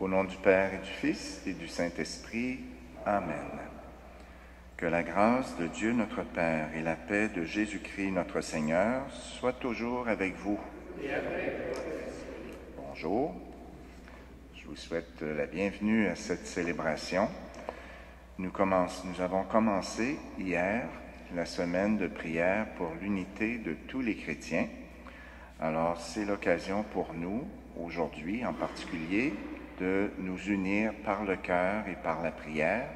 Au nom du Père et du Fils et du Saint-Esprit. Amen. Que la grâce de Dieu notre Père et la paix de Jésus-Christ notre Seigneur soient toujours avec vous. Bonjour. Je vous souhaite la bienvenue à cette célébration. Nous avons commencé hier la semaine de prière pour l'unité de tous les chrétiens. Alors, c'est l'occasion pour nous, aujourd'hui en particulier, de nous unir par le cœur et par la prière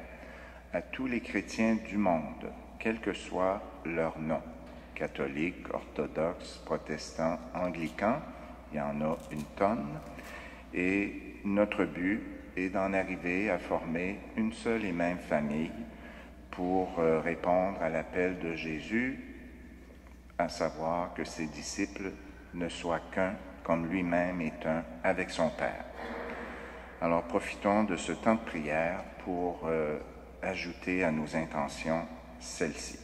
à tous les chrétiens du monde, quel que soit leur nom, catholiques, orthodoxes, protestants, anglicans, il y en a une tonne, et notre but est d'en arriver à former une seule et même famille pour répondre à l'appel de Jésus, à savoir que ses disciples ne soient qu'un, comme lui-même est un avec son Père. Alors profitons de ce temps de prière pour ajouter à nos intentions celle-ci.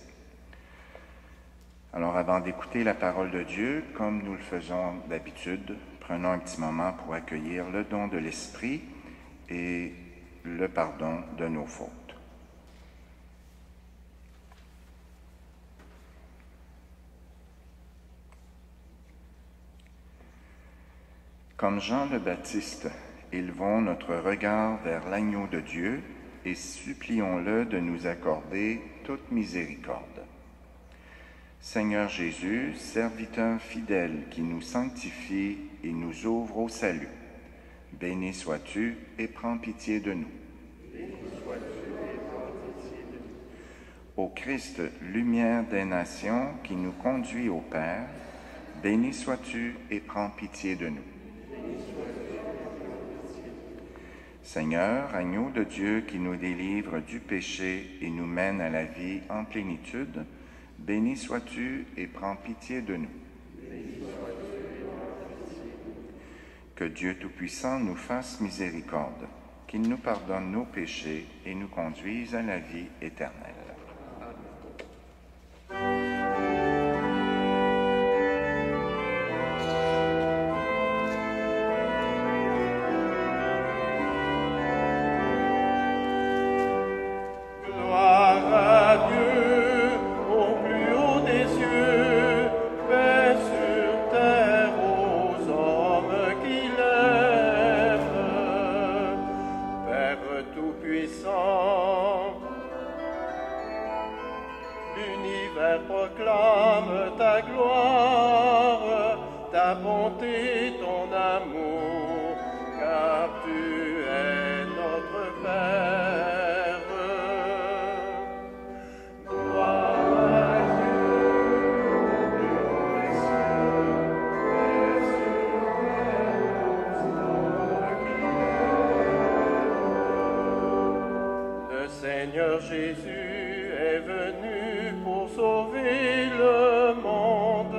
Alors avant d'écouter la parole de Dieu, comme nous le faisons d'habitude, prenons un petit moment pour accueillir le don de l'Esprit et le pardon de nos fautes. Comme Jean le Baptiste, élevons notre regard vers l'agneau de Dieu et supplions-le de nous accorder toute miséricorde. Seigneur Jésus, serviteur fidèle qui nous sanctifie et nous ouvre au salut, béni sois-tu et prends pitié de nous. Béni sois-tu et prends pitié de nous. Ô Christ, lumière des nations qui nous conduit au Père, béni sois-tu et prends pitié de nous. Seigneur, agneau de Dieu qui nous délivre du péché et nous mène à la vie en plénitude, béni sois-tu et prends pitié de nous. Que Dieu Tout-Puissant nous fasse miséricorde, qu'il nous pardonne nos péchés et nous conduise à la vie éternelle. Proclame ta gloire, ta bonté, ton amour, car tu es notre Père. Gloire à Dieu, au plus haut des cieux, et sur terre aux hommes qui l'aiment. Le Seigneur Jésus est venu pour sauver le monde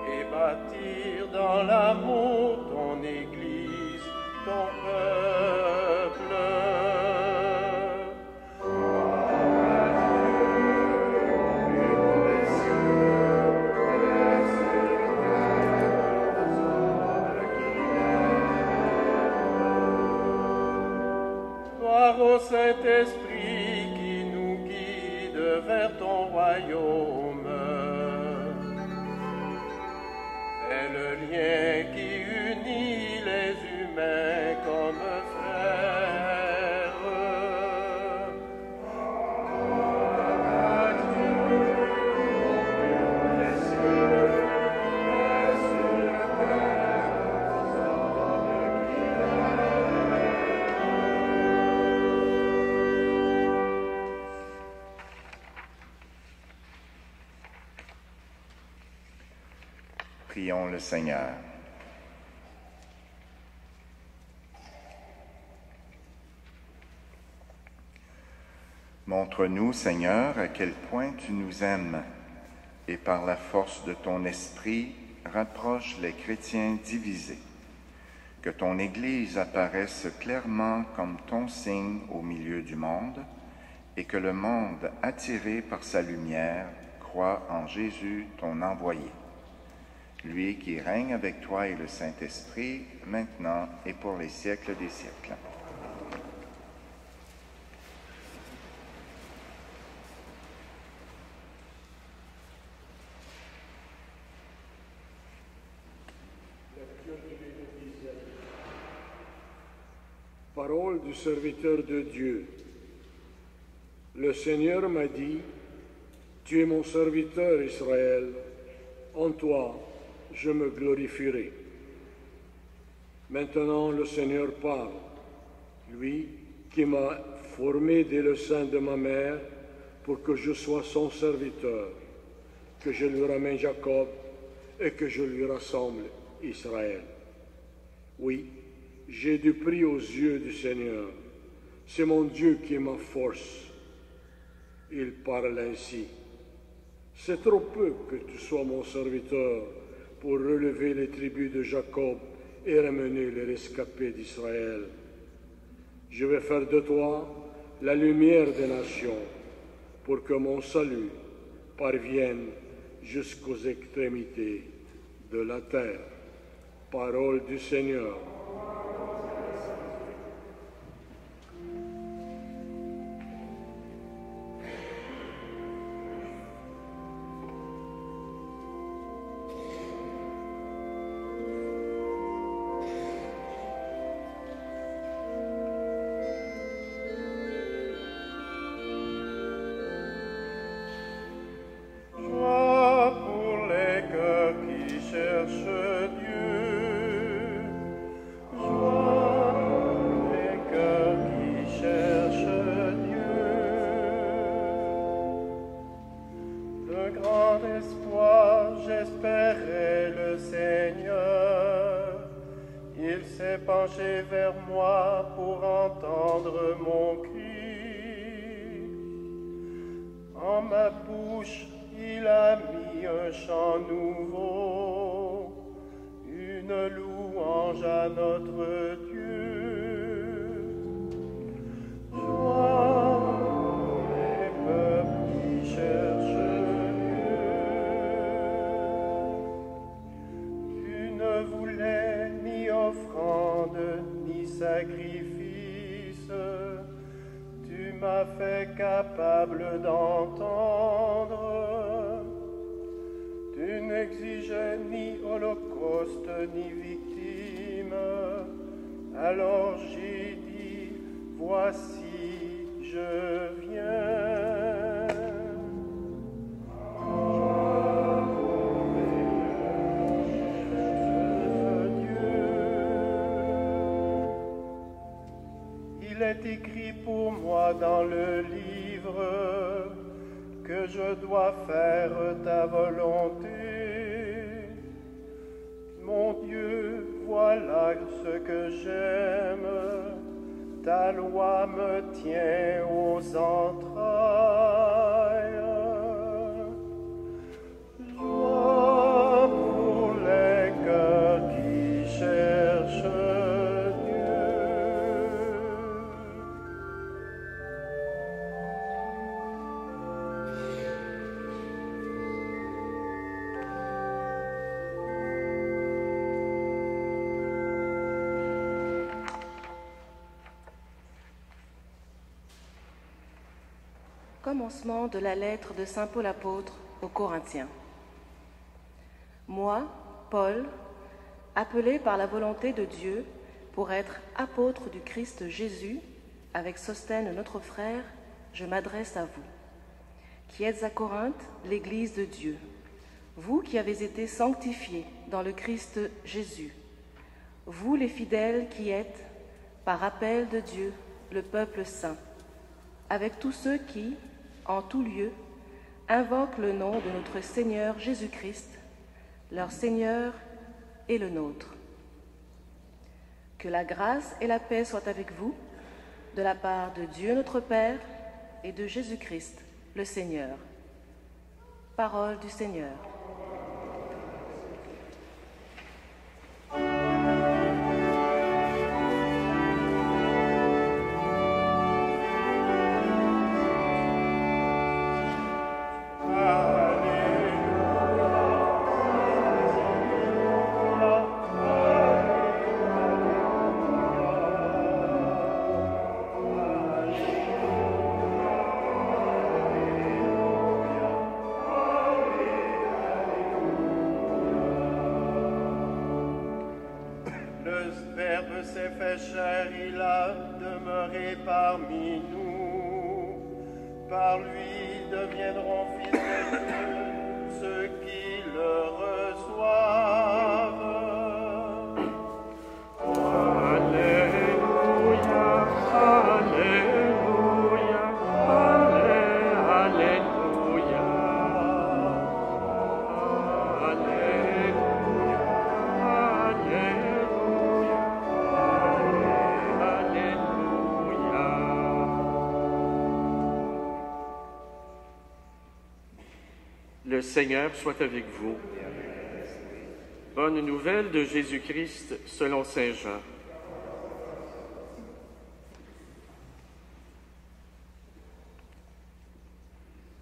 et bâtir dans l'amour ton Église, ton peuple. Ô Saint-Esprit qui nous guide vers ton royaume, est le lien qui unit les humains comme frères. Gloire à Dieu, au plus haut des cieux, et sur la terre aux hommes qui l'aiment. Prions le Seigneur. Montre-nous, Seigneur, à quel point tu nous aimes et par la force de ton esprit, rapproche les chrétiens divisés. Que ton Église apparaisse clairement comme ton signe au milieu du monde et que le monde, attiré par sa lumière, croit en Jésus, ton envoyé. Lui qui règne avec toi et le Saint-Esprit, maintenant et pour les siècles des siècles. Parole du serviteur de Dieu. Le Seigneur m'a dit, tu es mon serviteur Israël, en toi je me glorifierai. Maintenant le Seigneur parle, lui qui m'a formé dès le sein de ma mère pour que je sois son serviteur, que je lui ramène Jacob et que je lui rassemble Israël. Oui, j'ai du prix aux yeux du Seigneur. C'est mon Dieu qui est ma force. Il parle ainsi. C'est trop peu que tu sois mon serviteur pour relever les tribus de Jacob et ramener les rescapés d'Israël. Je vais faire de toi la lumière des nations, pour que mon salut parvienne jusqu'aux extrémités de la terre. Parole du Seigneur. Écrit pour moi dans le livre que je dois faire ta volonté. Mon Dieu, voilà ce que j'aime, ta loi me tient aux entrailles. Joie pour les cœurs qui cherchent Commencement de la lettre de saint Paul apôtre aux Corinthiens. Moi, Paul, appelé par la volonté de Dieu pour être apôtre du Christ Jésus, avec Sosthène notre frère, je m'adresse à vous, qui êtes à Corinthe, l'Église de Dieu, vous qui avez été sanctifiés dans le Christ Jésus, vous les fidèles qui êtes, par appel de Dieu, le peuple saint, avec tous ceux qui, en tout lieu, invoquent le nom de notre Seigneur Jésus-Christ, leur Seigneur et le nôtre. Que la grâce et la paix soient avec vous, de la part de Dieu notre Père et de Jésus-Christ, le Seigneur. Parole du Seigneur. Il a demeuré parmi nous. Par lui deviendront fils de Dieu ceux qui le reçoivent. Alléluia, Alléluia, Alléluia, Alléluia, Alléluia. Le Seigneur soit avec vous. Bonne nouvelle de Jésus-Christ selon saint Jean.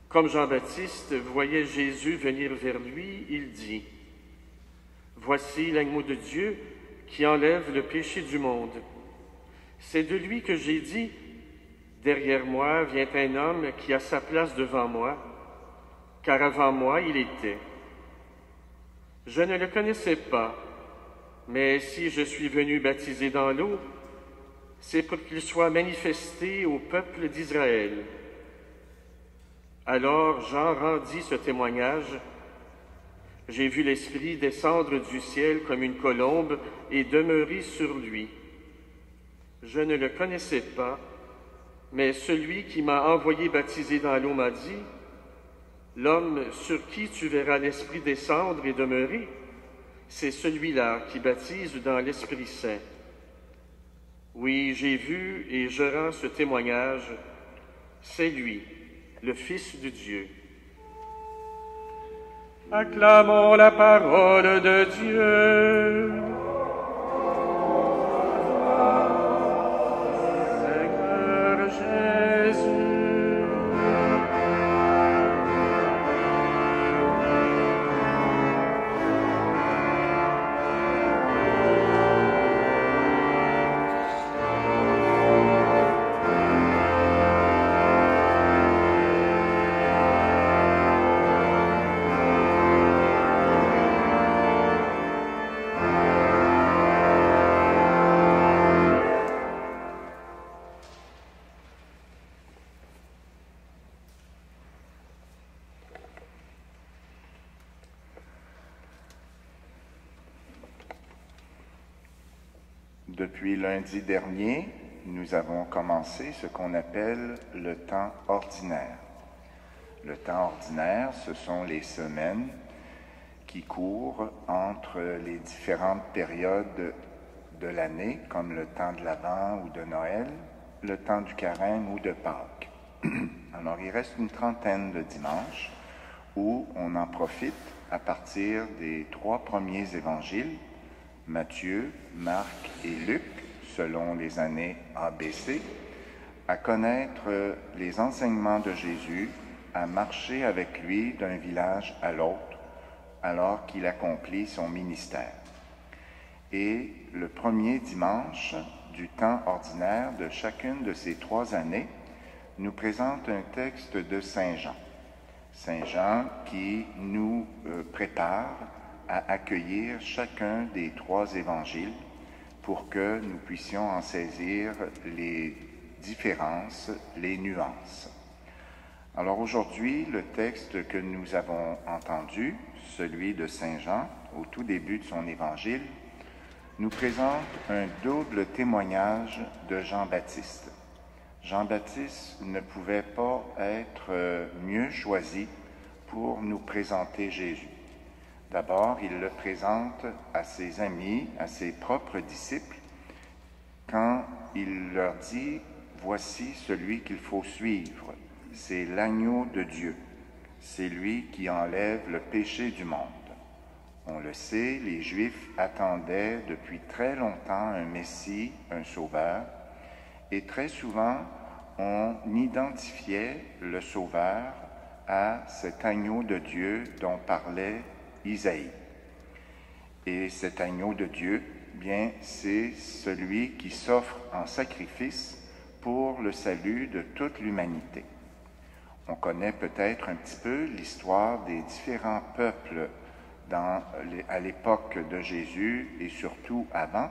Comme Jean-Baptiste voyait Jésus venir vers lui, il dit: « Voici l'agneau de Dieu qui enlève le péché du monde. C'est de lui que j'ai dit: derrière moi vient un homme qui a sa place devant moi, car avant moi il était. Je ne le connaissais pas, mais si je suis venu baptiser dans l'eau, c'est pour qu'il soit manifesté au peuple d'Israël. » Alors Jean rendit ce témoignage: « J'ai vu l'Esprit descendre du ciel comme une colombe et demeurer sur lui. Je ne le connaissais pas, mais celui qui m'a envoyé baptiser dans l'eau m'a dit: « L'homme sur qui tu verras l'Esprit descendre et demeurer, c'est celui-là qui baptise dans l'Esprit Saint. » Oui, j'ai vu et je rends ce témoignage, c'est lui, le Fils de Dieu. Acclamons la parole de Dieu. Seigneur Jésus. Depuis lundi dernier, nous avons commencé ce qu'on appelle le temps ordinaire. Le temps ordinaire, ce sont les semaines qui courent entre les différentes périodes de l'année, comme le temps de l'Avent ou de Noël, le temps du Carême ou de Pâques. Alors, il reste une trentaine de dimanches où on en profite à partir des 3 premiers évangiles, Matthieu, Marc et Luc, selon les années ABC, à connaître les enseignements de Jésus, à marcher avec lui d'un village à l'autre, alors qu'il accomplit son ministère. Et le premier dimanche du temps ordinaire de chacune de ces 3 années nous présente un texte de Saint Jean. Saint Jean qui nous prépare à accueillir chacun des 3 évangiles pour que nous puissions en saisir les différences, les nuances. Alors aujourd'hui, le texte que nous avons entendu, celui de Saint Jean, au tout début de son évangile, nous présente un double témoignage de Jean-Baptiste. Jean-Baptiste ne pouvait pas être mieux choisi pour nous présenter Jésus. D'abord, il le présente à ses amis, à ses propres disciples, quand il leur dit « Voici celui qu'il faut suivre, c'est l'agneau de Dieu, c'est lui qui enlève le péché du monde. » On le sait, les Juifs attendaient depuis très longtemps un Messie, un Sauveur, et très souvent, on identifiait le Sauveur à cet agneau de Dieu dont parlait Isaïe. Et cet agneau de Dieu, bien, c'est celui qui s'offre en sacrifice pour le salut de toute l'humanité. On connaît peut-être un petit peu l'histoire des différents peuples à l'époque de Jésus et surtout avant.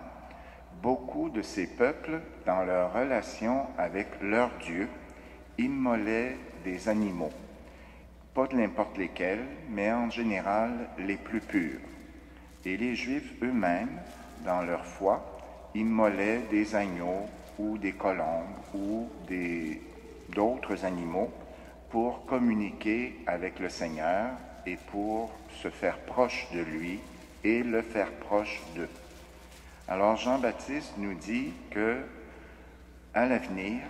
Beaucoup de ces peuples, dans leur relation avec leur Dieu, immolaient des animaux. Pas de n'importe lesquels, mais en général les plus purs. Et les Juifs eux-mêmes, dans leur foi, immolaient des agneaux ou des colombes ou d'autres animaux pour communiquer avec le Seigneur et pour se faire proche de lui et le faire proche d'eux. Alors Jean-Baptiste nous dit que, à l'avenir,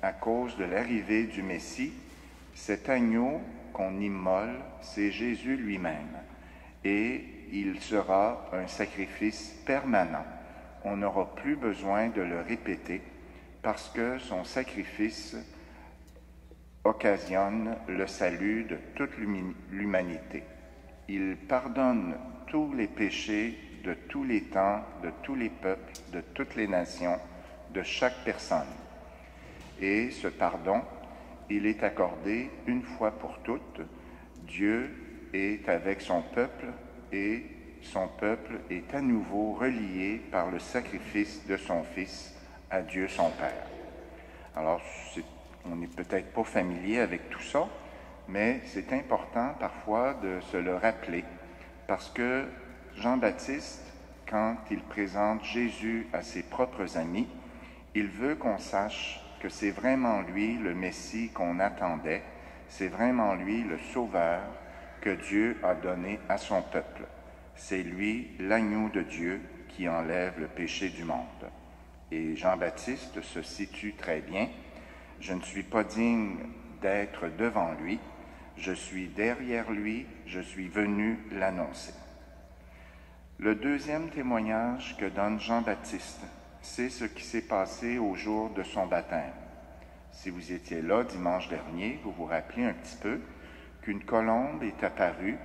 à cause de l'arrivée du Messie, cet agneau qu'on immole, c'est Jésus lui-même. Et il sera un sacrifice permanent. On n'aura plus besoin de le répéter parce que son sacrifice occasionne le salut de toute l'humanité. Il pardonne tous les péchés de tous les temps, de tous les peuples, de toutes les nations, de chaque personne. Et ce pardon, il est accordé une fois pour toutes. Dieu est avec son peuple et son peuple est à nouveau relié par le sacrifice de son Fils à Dieu son Père. Alors, on n'est peut-être pas familier avec tout ça, mais c'est important parfois de se le rappeler parce que Jean-Baptiste, quand il présente Jésus à ses propres amis, il veut qu'on sache que c'est vraiment lui le Messie qu'on attendait, c'est vraiment lui le Sauveur que Dieu a donné à son peuple. C'est lui l'agneau de Dieu qui enlève le péché du monde. Et Jean-Baptiste se situe très bien. Je ne suis pas digne d'être devant lui, je suis derrière lui, je suis venu l'annoncer. Le deuxième témoignage que donne Jean-Baptiste, c'est ce qui s'est passé au jour de son baptême. Si vous étiez là dimanche dernier, vous vous rappelez un petit peu qu'une colombe est apparue,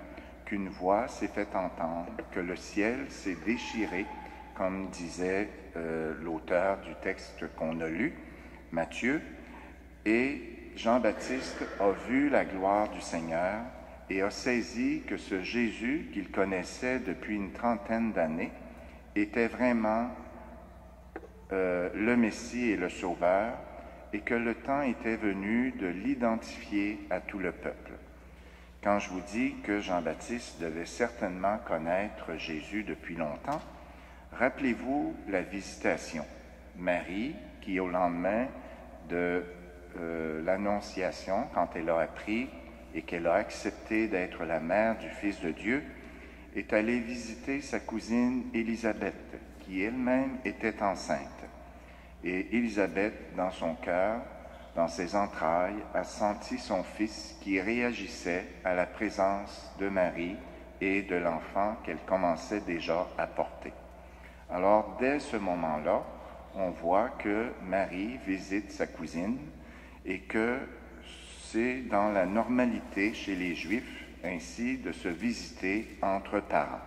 qu'une voix s'est fait entendre, que le ciel s'est déchiré, comme disait l'auteur du texte qu'on a lu, Matthieu, et Jean-Baptiste a vu la gloire du Seigneur et a saisi que ce Jésus qu'il connaissait depuis une trentaine d'années était vraiment le Messie et le Sauveur, et que le temps était venu de l'identifier à tout le peuple. Quand je vous dis que Jean-Baptiste devait certainement connaître Jésus depuis longtemps, rappelez-vous la visitation. Marie, qui au lendemain de l'Annonciation, quand elle a appris et qu'elle a accepté d'être la mère du Fils de Dieu, est allée visiter sa cousine Élisabeth, qui elle-même était enceinte. Et Élisabeth, dans son cœur, dans ses entrailles, a senti son fils qui réagissait à la présence de Marie et de l'enfant qu'elle commençait déjà à porter. Alors, dès ce moment-là, on voit que Marie visite sa cousine et que c'est dans la normalité chez les Juifs ainsi de se visiter entre parents.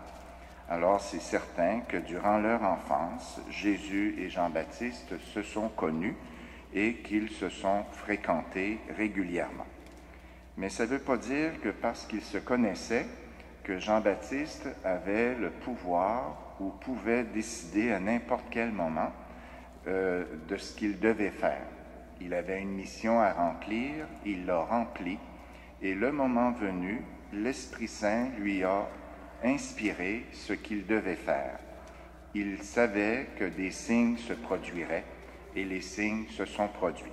Alors c'est certain que durant leur enfance, Jésus et Jean-Baptiste se sont connus et qu'ils se sont fréquentés régulièrement. Mais ça ne veut pas dire que parce qu'ils se connaissaient, que Jean-Baptiste avait le pouvoir ou pouvait décider à n'importe quel moment de ce qu'il devait faire. Il avait une mission à remplir, il l'a remplie, et le moment venu, l'Esprit Saint lui a inspiré ce qu'il devait faire. Il savait que des signes se produiraient, et les signes se sont produits.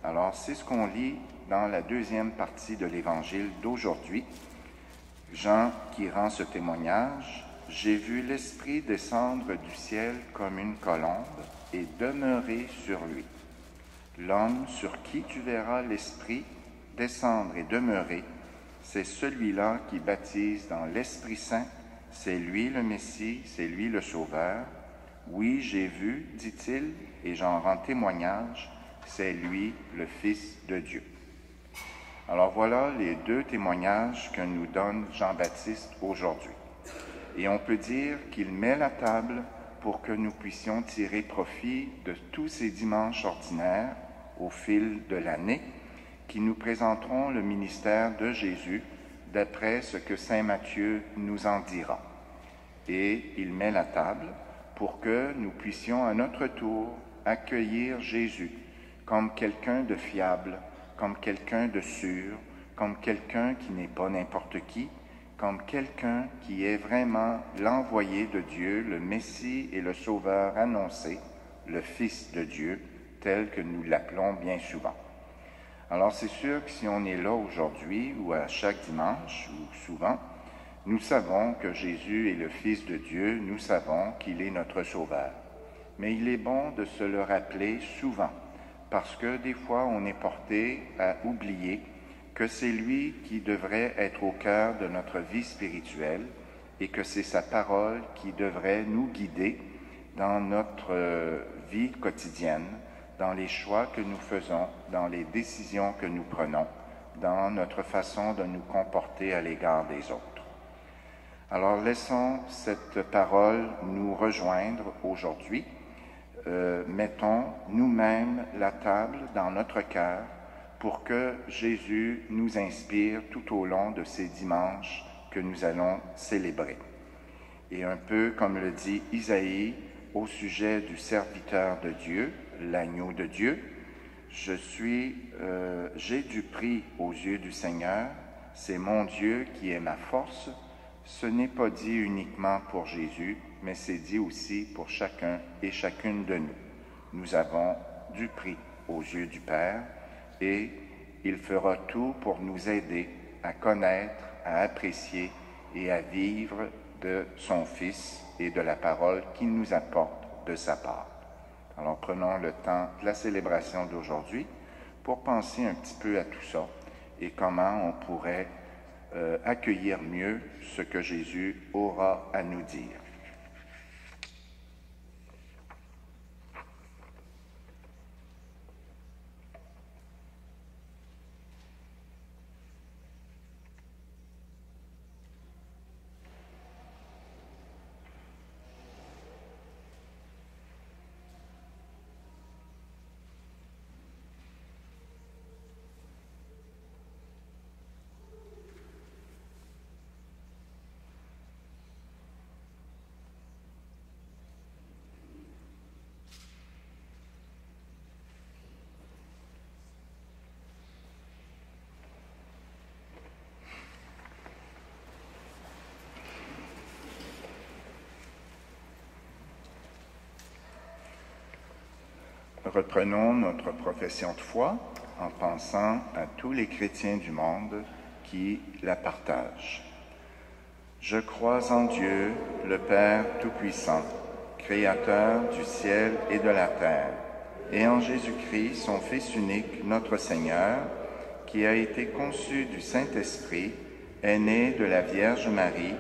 Alors, c'est ce qu'on lit dans la deuxième partie de l'Évangile d'aujourd'hui. Jean qui rend ce témoignage, « J'ai vu l'Esprit descendre du ciel comme une colombe et demeurer sur lui. L'homme sur qui tu verras l'Esprit descendre et demeurer, c'est celui-là qui baptise dans l'Esprit Saint, c'est lui le Messie, c'est lui le Sauveur. Oui, j'ai vu, dit-il, et j'en rends témoignage, c'est lui le Fils de Dieu. » Alors voilà les deux témoignages que nous donne Jean-Baptiste aujourd'hui. Et on peut dire qu'il met la table pour que nous puissions tirer profit de tous ces dimanches ordinaires au fil de l'année qui nous présenteront le ministère de Jésus d'après ce que saint Matthieu nous en dira. Et il met la table pour que nous puissions à notre tour accueillir Jésus comme quelqu'un de fiable, comme quelqu'un de sûr, comme quelqu'un qui n'est pas n'importe qui, comme quelqu'un qui est vraiment l'envoyé de Dieu, le Messie et le Sauveur annoncé, le Fils de Dieu, tel que nous l'appelons bien souvent. Alors c'est sûr que si on est là aujourd'hui ou à chaque dimanche ou souvent, nous savons que Jésus est le Fils de Dieu, nous savons qu'il est notre Sauveur. Mais il est bon de se le rappeler souvent, parce que des fois on est porté à oublier que c'est lui qui devrait être au cœur de notre vie spirituelle et que c'est sa parole qui devrait nous guider dans notre vie quotidienne, dans les choix que nous faisons, dans les décisions que nous prenons, dans notre façon de nous comporter à l'égard des autres. Alors laissons cette parole nous rejoindre aujourd'hui. Mettons nous-mêmes la table dans notre cœur pour que Jésus nous inspire tout au long de ces dimanches que nous allons célébrer. Et un peu comme le dit Isaïe au sujet du serviteur de Dieu, l'agneau de Dieu, j'ai du prix aux yeux du Seigneur, c'est mon Dieu qui est ma force. Ce n'est pas dit uniquement pour Jésus, mais c'est dit aussi pour chacun et chacune de nous. Nous avons du prix aux yeux du Père et il fera tout pour nous aider à connaître, à apprécier et à vivre de son Fils et de la parole qu'il nous apporte de sa part. Alors prenons le temps de la célébration d'aujourd'hui pour penser un petit peu à tout ça et comment on pourrait accueillir mieux ce que Jésus aura à nous dire. Reprenons notre profession de foi en pensant à tous les chrétiens du monde qui la partagent. Je crois en Dieu, le Père Tout-Puissant, Créateur du ciel et de la terre, et en Jésus-Christ, son Fils unique, notre Seigneur, qui a été conçu du Saint-Esprit, est né de la Vierge Marie,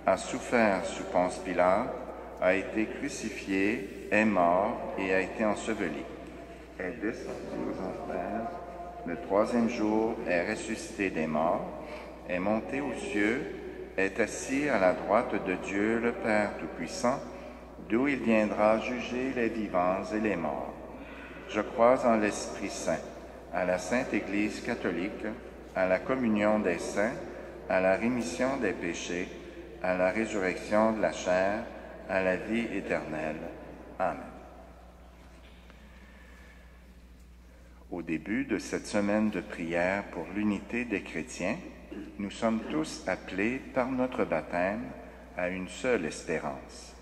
a souffert sous Ponce Pilate, a été crucifié, est mort et a été enseveli. Est descendu aux enfers, le troisième jour est ressuscité des morts, est monté aux cieux, est assis à la droite de Dieu le Père Tout-Puissant, d'où il viendra juger les vivants et les morts. Je crois en l'Esprit Saint, à la Sainte Église catholique, à la communion des saints, à la rémission des péchés, à la résurrection de la chair, à la vie éternelle. Amen. Au début de cette semaine de prière pour l'unité des chrétiens, nous sommes tous appelés par notre baptême à une seule espérance.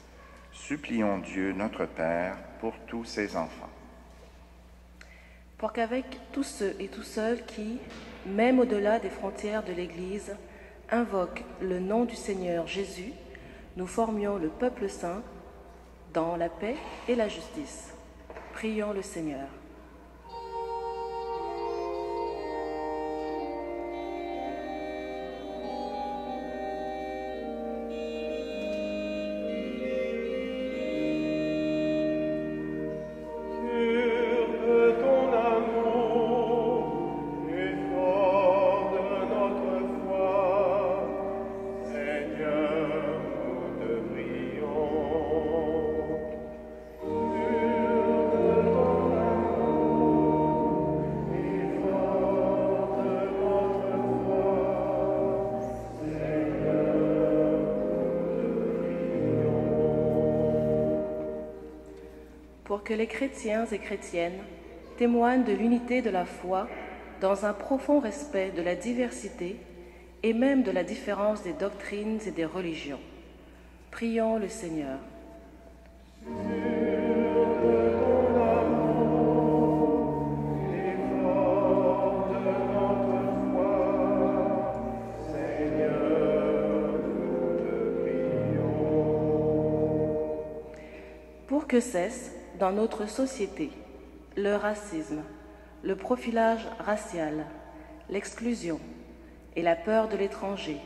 Supplions Dieu notre Père pour tous ses enfants. Pour qu'avec tous ceux et tous celles qui, même au-delà des frontières de l'Église, invoquent le nom du Seigneur Jésus, nous formions le peuple saint dans la paix et la justice. Prions le Seigneur. Pour que les chrétiens et chrétiennes témoignent de l'unité de la foi dans un profond respect de la diversité et même de la différence des doctrines et des religions. Prions le Seigneur. Pour que cesse dans notre société le racisme, le profilage racial, l'exclusion et la peur de l'étranger,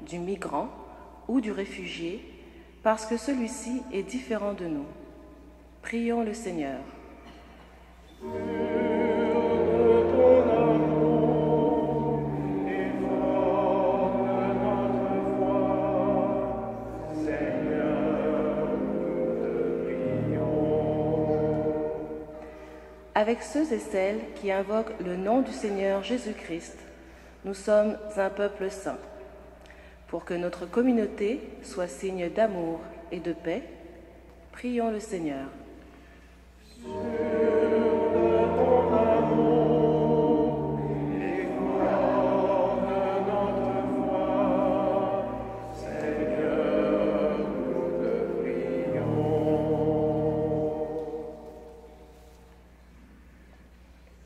du migrant ou du réfugié, parce que celui-ci est différent de nous. Prions le Seigneur. Avec ceux et celles qui invoquent le nom du Seigneur Jésus-Christ, nous sommes un peuple saint. Pour que notre communauté soit signe d'amour et de paix, prions le Seigneur.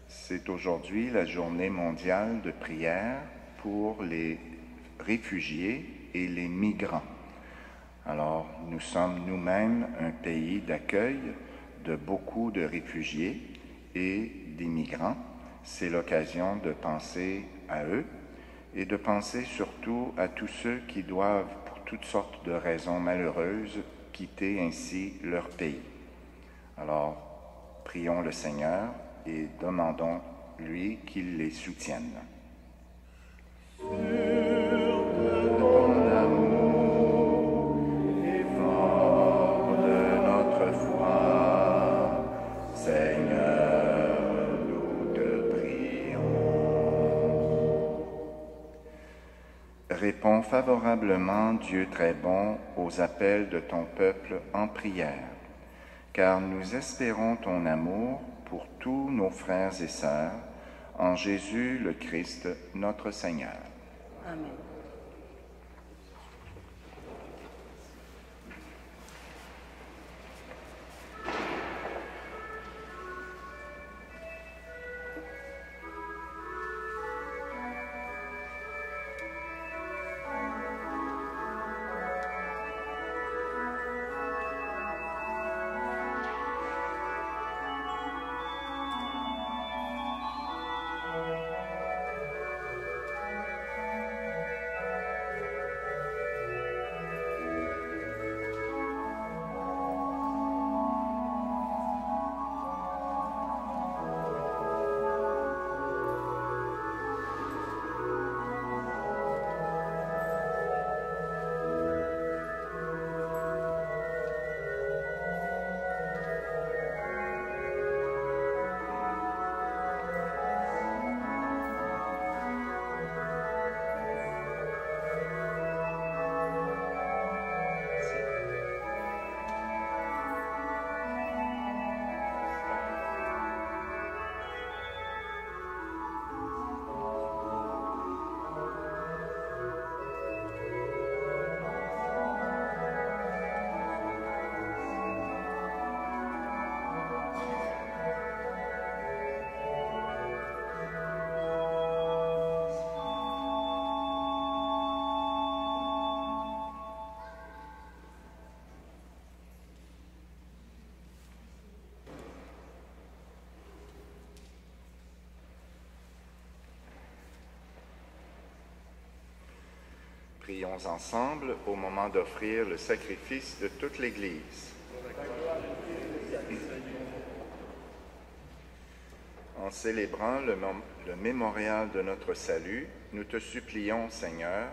C'est aujourd'hui la journée mondiale de prière pour les réfugiés et les migrants. Alors, nous sommes nous-mêmes un pays d'accueil de beaucoup de réfugiés et d'immigrants. C'est l'occasion de penser à eux et de penser surtout à tous ceux qui doivent, pour toutes sortes de raisons malheureuses, quitter ainsi leur pays. Alors, prions le Seigneur et demandons-lui qu'il les soutienne. Réponds favorablement, Dieu très bon, aux appels de ton peuple en prière, car nous espérons ton amour pour tous nos frères et sœurs, en Jésus le Christ, notre Seigneur. Amen. Prions ensemble au moment d'offrir le sacrifice de toute l'Église. En célébrant le mémorial de notre salut, nous te supplions, Seigneur,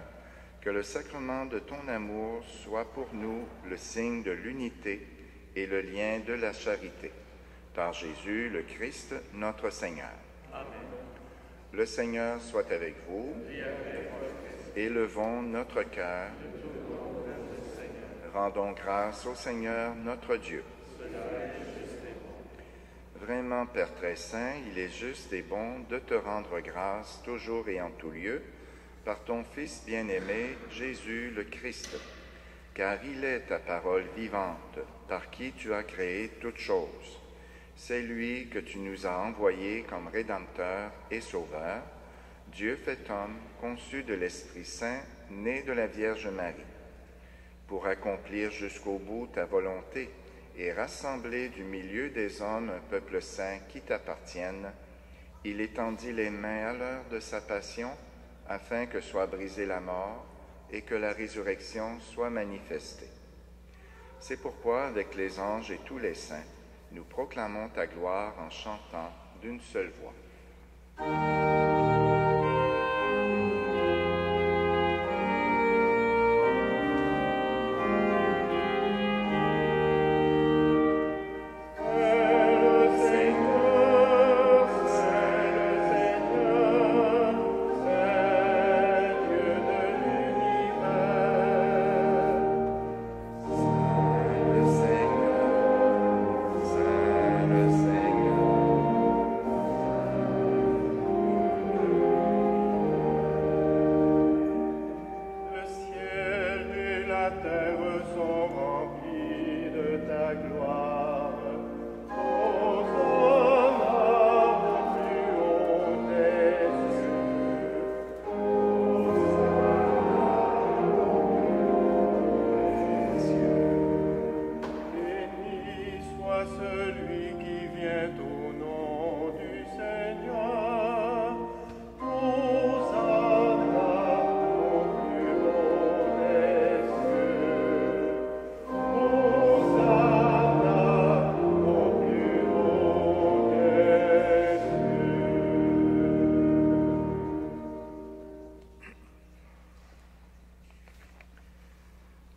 que le sacrement de ton amour soit pour nous le signe de l'unité et le lien de la charité. Par Jésus, le Christ, notre Seigneur. Amen. Le Seigneur soit avec vous. Élevons notre cœur. Rendons grâce au Seigneur, notre Dieu. Vraiment, Père très saint, il est juste et bon de te rendre grâce toujours et en tout lieu, par ton Fils bien-aimé, Jésus le Christ, car il est ta parole vivante, par qui tu as créé toutes choses. C'est lui que tu nous as envoyé comme Rédempteur et Sauveur, Dieu fait homme, conçu de l'Esprit Saint, né de la Vierge Marie. Pour accomplir jusqu'au bout ta volonté et rassembler du milieu des hommes un peuple saint qui t'appartienne, il étendit les mains à l'heure de sa passion, afin que soit brisée la mort, et que la résurrection soit manifestée. C'est pourquoi, avec les anges et tous les saints, nous proclamons ta gloire en chantant d'une seule voix.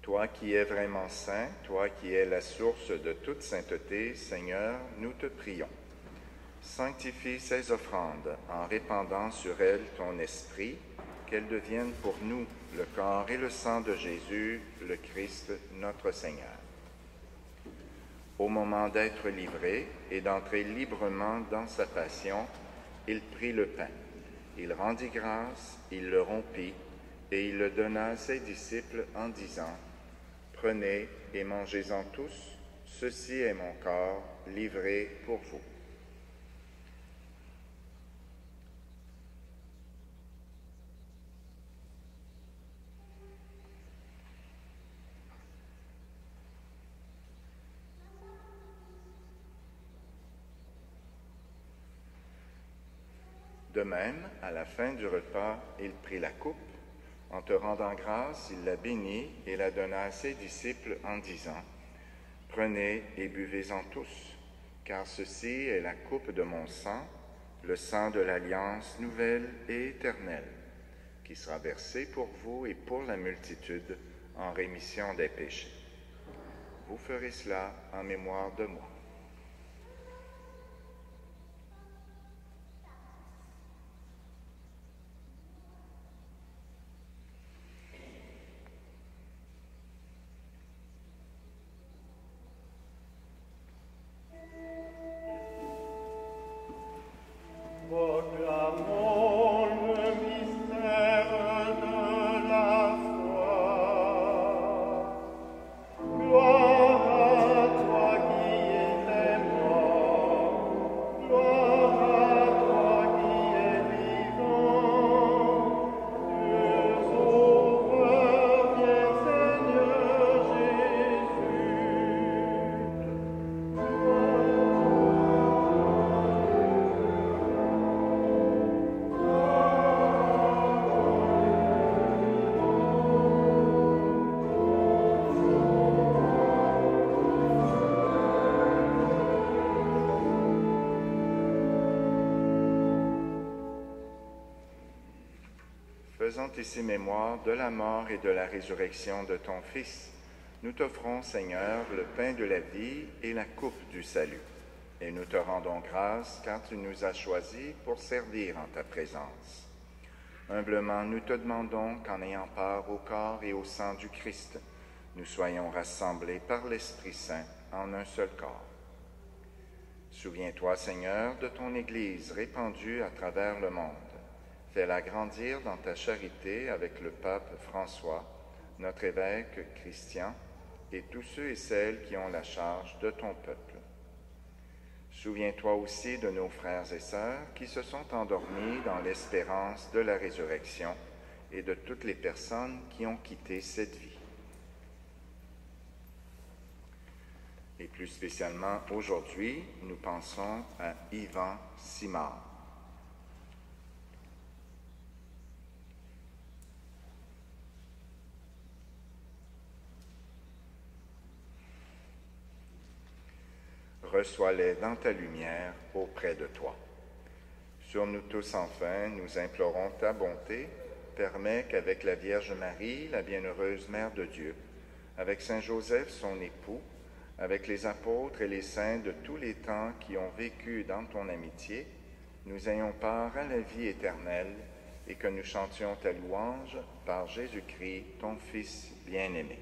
Toi qui es vraiment saint, toi qui es la source de toute sainteté, Seigneur, nous te prions. Sanctifie ces offrandes en répandant sur elles ton esprit, qu'elles deviennent pour nous le corps et le sang de Jésus, le Christ, notre Seigneur. Au moment d'être livré et d'entrer librement dans sa passion, il prit le pain. Il rendit grâce, il le rompit, et il le donna à ses disciples en disant: « Prenez et mangez-en tous, ceci est mon corps livré pour vous. » De même, à la fin du repas, il prit la coupe. En te rendant grâce, il la bénit et la donna à ses disciples en disant: « Prenez et buvez-en tous, car ceci est la coupe de mon sang, le sang de l'alliance nouvelle et éternelle, qui sera versé pour vous et pour la multitude en rémission des péchés. Vous ferez cela en mémoire de moi. » Proclamons le mystère de la foi. Gloire à toi qui es mort, gloire à toi qui es vivant. Dieu sauveur, viens Seigneur Jésus. Faisant ici mémoire de la mort et de la résurrection de ton Fils, nous t'offrons, Seigneur, le pain de la vie et la coupe du salut. Et nous te rendons grâce car tu nous as choisis pour servir en ta présence. Humblement, nous te demandons qu'en ayant part au corps et au sang du Christ, nous soyons rassemblés par l'Esprit Saint en un seul corps. Souviens-toi, Seigneur, de ton Église répandue à travers le monde. Fais-la grandir dans ta charité avec le pape François, notre évêque Christian, et tous ceux et celles qui ont la charge de ton peuple. Souviens-toi aussi de nos frères et sœurs qui se sont endormis dans l'espérance de la résurrection et de toutes les personnes qui ont quitté cette vie. Et plus spécialement aujourd'hui, nous pensons à Yvan Simard. reçois-les dans ta lumière auprès de toi. Sur nous tous enfin, nous implorons ta bonté. Permets qu'avec la Vierge Marie, la bienheureuse Mère de Dieu, avec Saint Joseph, son époux, avec les apôtres et les saints de tous les temps qui ont vécu dans ton amitié, nous ayons part à la vie éternelle et que nous chantions ta louange par Jésus-Christ, ton Fils bien-aimé.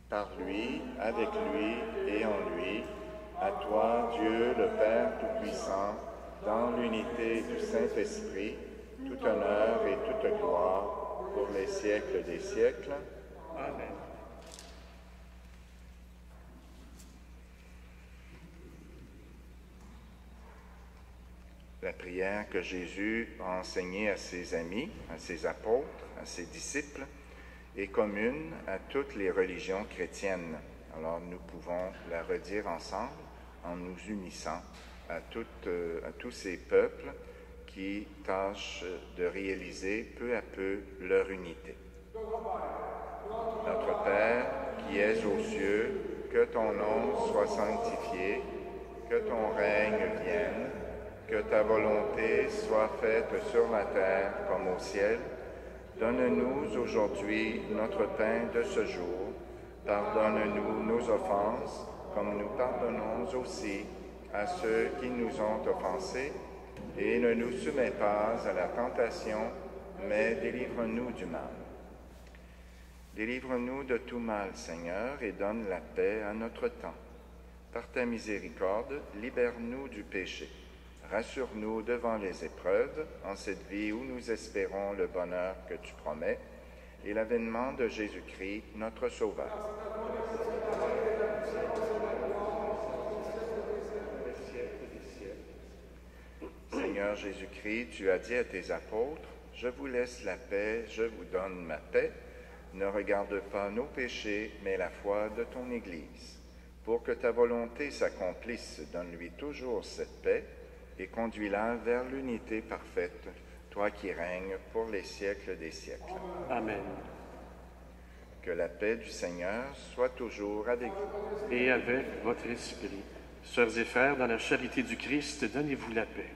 Par lui, avec lui et en lui, à toi, Dieu, le Père Tout-Puissant, dans l'unité du Saint-Esprit, tout honneur et toute gloire pour les siècles des siècles. Amen. La prière que Jésus a enseignée à ses amis, à ses apôtres, à ses disciples, est commune à toutes les religions chrétiennes. Alors nous pouvons la redire ensemble en nous unissant à tous ces peuples qui tâchent de réaliser peu à peu leur unité. Notre Père, qui es aux cieux, que ton nom soit sanctifié, que ton règne vienne, que ta volonté soit faite sur la terre comme au ciel. Donne-nous aujourd'hui notre pain de ce jour. Pardonne-nous nos offenses, comme nous pardonnons aussi à ceux qui nous ont offensés. Et ne nous soumets pas à la tentation, mais délivre-nous du mal. Délivre-nous de tout mal, Seigneur, et donne la paix à notre temps. Par ta miséricorde, libère-nous du péché. Rassure-nous devant les épreuves, en cette vie où nous espérons le bonheur que tu promets, et l'avènement de Jésus-Christ, notre Sauveur. Seigneur Jésus-Christ, tu as dit à tes apôtres, « Je vous laisse la paix, je vous donne ma paix. Ne regarde pas nos péchés, mais la foi de ton Église. Pour que ta volonté s'accomplisse, donne-lui toujours cette paix, et conduis-la vers l'unité parfaite, toi qui règnes pour les siècles des siècles. Amen. Que la paix du Seigneur soit toujours avec vous. Et avec votre esprit. Sœurs et frères, dans la charité du Christ, donnez-vous la paix.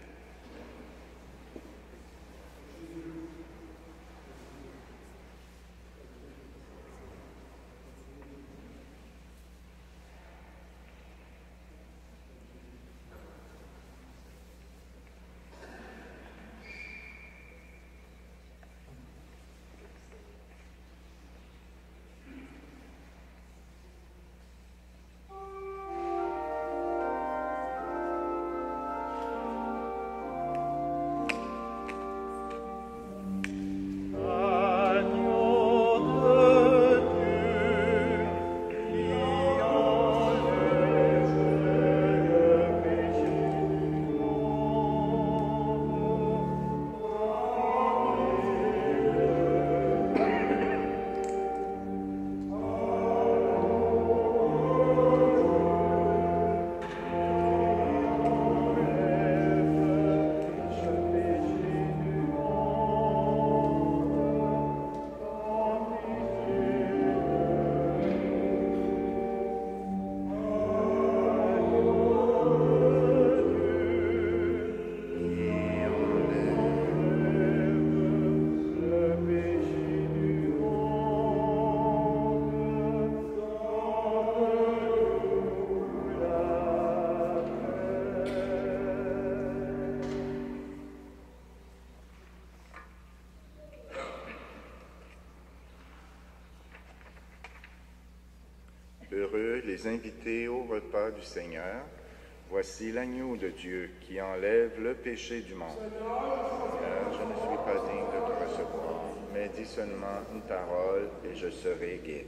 Heureux les invités au repas du Seigneur. Voici l'agneau de Dieu qui enlève le péché du monde. Seigneur, je ne suis pas digne de te recevoir, mais dis seulement une parole et je serai guéri.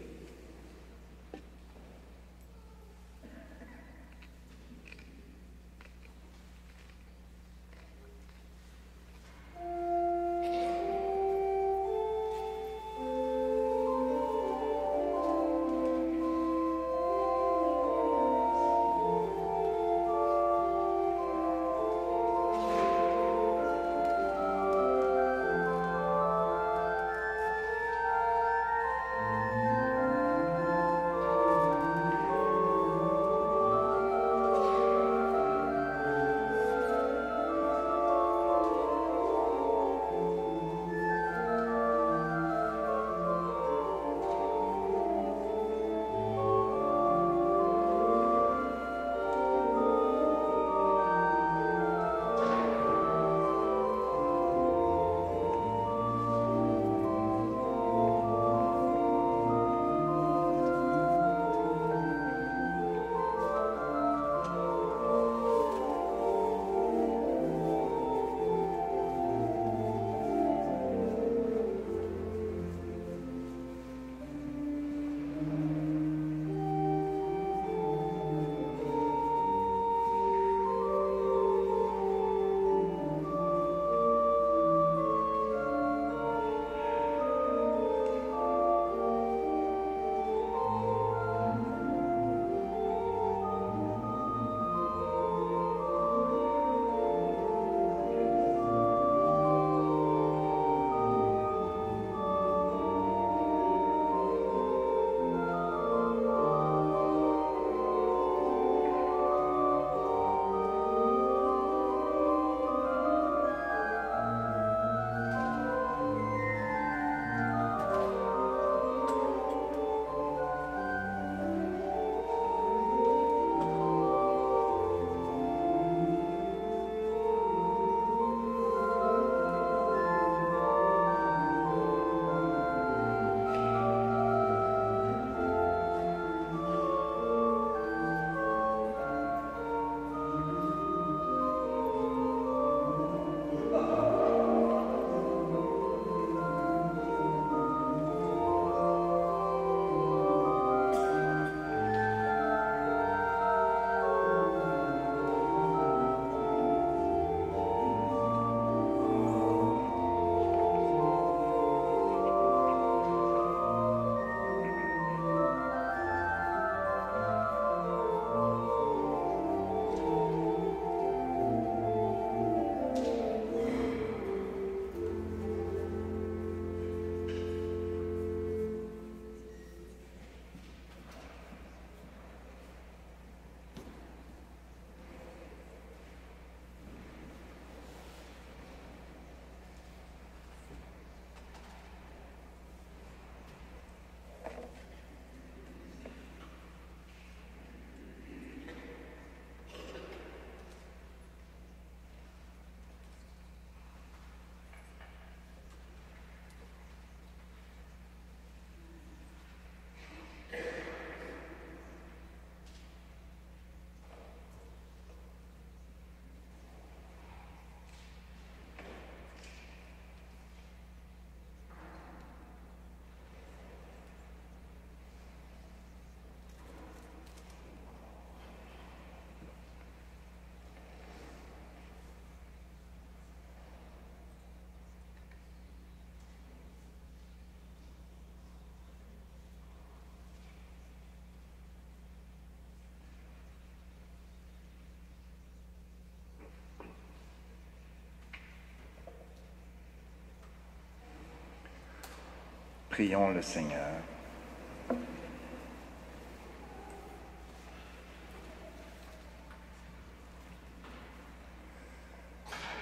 Prions le Seigneur.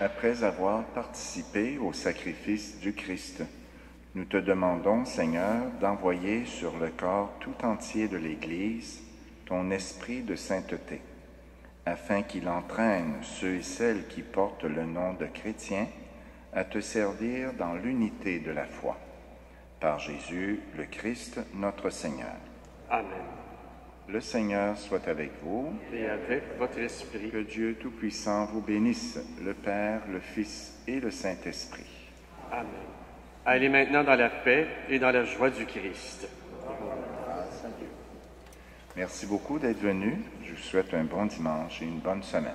Après avoir participé au sacrifice du Christ, nous te demandons, Seigneur, d'envoyer sur le corps tout entier de l'Église ton esprit de sainteté, afin qu'il entraîne ceux et celles qui portent le nom de chrétiens à te servir dans l'unité de la foi. Par Jésus, le Christ, notre Seigneur. Amen. Le Seigneur soit avec vous. Et avec votre esprit. Que Dieu Tout-Puissant vous bénisse, le Père, le Fils et le Saint-Esprit. Amen. Allez maintenant dans la paix et dans la joie du Christ. Merci beaucoup d'être venus. Je vous souhaite un bon dimanche et une bonne semaine.